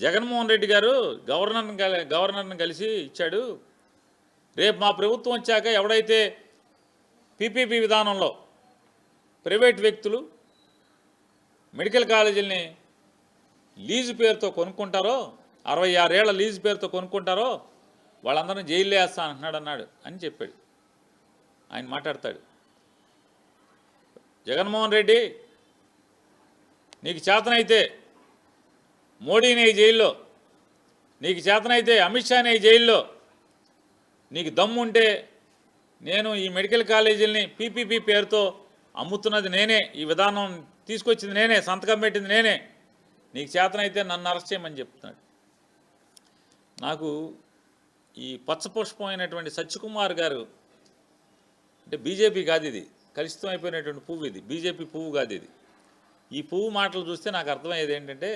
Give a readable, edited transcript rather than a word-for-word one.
జగన్మోహన్ రెడ్డి గారు గవర్నర్ని కలిసి ఇచ్చాడు. రేపు మా ప్రభుత్వం వచ్చాక ఎవడైతే పీపీపీ విధానంలో ప్రైవేట్ వ్యక్తులు మెడికల్ కాలేజీలని లీజు పేరుతో కొనుక్కుంటారో, 66 ఏళ్ల లీజు పేరుతో కొనుక్కుంటారో వాళ్ళందరినీ జైల్లో వేస్తా అన్నాడు అని చెప్పాడు. ఆయన మాట్లాడతాడు. జగన్మోహన్ రెడ్డి, నీకు చేతనైతే మోడీని జైల్లో, నీకు చేతనైతే అమిత్ షాని జైల్లో, నీకు దమ్ముంటే నేను ఈ మెడికల్ కాలేజీలని పీపీపీ పేరుతో అమ్ముతున్నది నేనే, ఈ విధానం తీసుకొచ్చింది నేనే, సంతకం పెట్టింది నేనే, నీకు చేతనైతే నన్ను అరెస్ట్ చేయమని చెప్తున్నాడు. నాకు ఈ పచ్చపుష్పమైనటువంటి సత్యకుమార్ గారు, అంటే బీజేపీ కాదు ఇది, కలుషితం అయిపోయినటువంటి పువ్వు ఇది, బీజేపీ పువ్వు కాదు ఇది. ఈ పువ్వు మాటలు చూస్తే నాకు అర్థమయ్యేది ఏంటంటే